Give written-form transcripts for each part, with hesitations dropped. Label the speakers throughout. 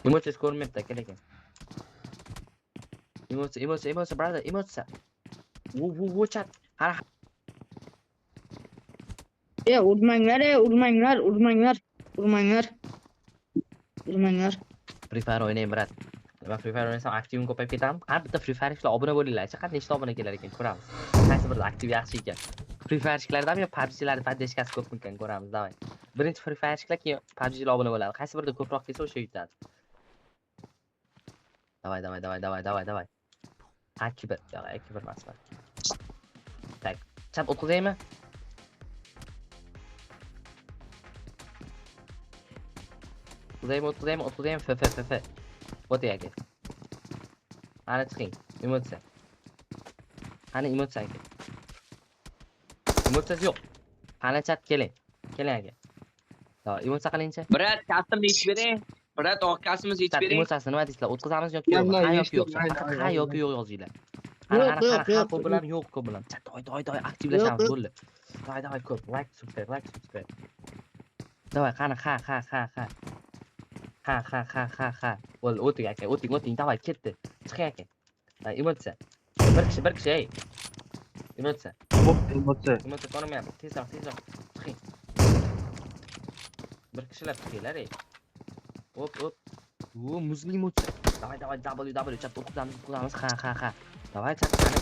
Speaker 1: Emotes ko'rinmayapti aka lekin. Emotes brother, emotes. Wo chat. Har
Speaker 2: urmanglar.
Speaker 1: Free Fire o'ynayman brat. Men Free Fire o'ynasam aktivim ko'payib ketadi. Har bitta Free Fire'chilar obuna bo'linglar. Qancha nechta obuna kelar ekan ko'ramiz. Qaysi birida aktiv yaxshi ekan. Free Fire'chilardami yo PUBG'larda podдержкасы ko'pmikan ko'ramiz, davay. Birinchi Free Fire'chilar keyin PUBG'lar obuna bo'ladi. Qaysi birida ko'proq kelsa o'sha yutadi. Davay. Akibir, yo'q, akibir emas. Tak, chat o'qizaymi? O'qizaymi, f. O'tay aka. Ana chiqing, emotsiya. Qani emotsiya aka. Emotsiyasi yo'q. Qani chat keling aka. Davay, emotsiya qilingchi.
Speaker 3: Brat, kastimni yechib bering. Brat, orqasimizni yechib
Speaker 1: Chat
Speaker 3: bering.
Speaker 1: emotsiyasini nima deysizlar? O'tkazamiz yoki yo'q? Ha yoki yo'q? Ha yoki yo'q yozinglar. Qani ko'p bilan yo'q ko'p bilan. Chat doy aktivlashamiz bo'ldi. Davay ko'p. Like subscribe. Davay qani ha. Ha. Bo'ldi, o'ting aka, o'ting. Davay ketdi. Chiqing aka. Emotsiya. Bir kishi ey. Emotsiya ko'rinmayapti. Tezroq. Chiqing. Bir kishilar chiqinglar ey. Hop. Muzli emotsiya. Davay www chat o'qizamiz. Ha. Davay chat qani.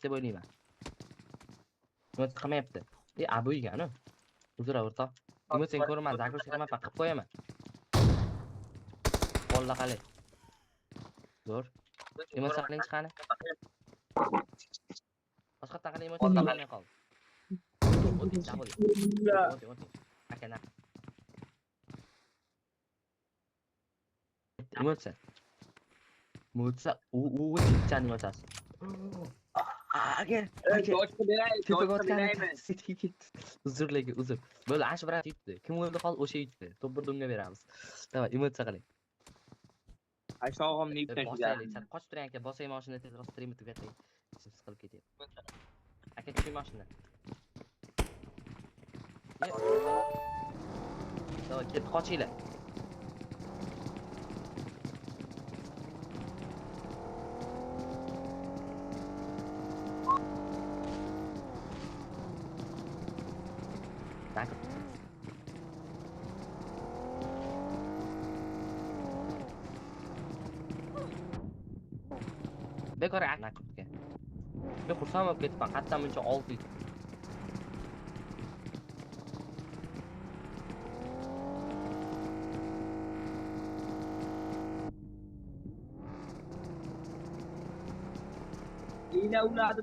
Speaker 1: deb o'ylayman. Nima qilmayapti? Abu egani. Uzr o'rtoq. Nima sen ko'rman, zagroz qilman, qilib qo'yaman. Qo'lla qalay. Zo'r. Nima saqlang chiqani? Boshqa taqalay nima qilmay qoldi. O'ting. Akana. Emotsiya. U chani yo'tasi. Aka. Uzr. Bo'ldi, ash bilan yutdi. Kim o'ldi qol o'sha yutdi. Top bir dumga beramiz. Davay, emotsiya qiling.
Speaker 3: Aysog'imni yeb tashlagan.
Speaker 1: Qochib turing aka, bosay mashina tezroq stream tugatay. Siqilib ketyapti. Aka, tushing mashina. Davay, ket qochinglar. Bekor akutga. Men xursand bo'lib ketdim. Qatdan buncha 6.
Speaker 3: Yine ulardı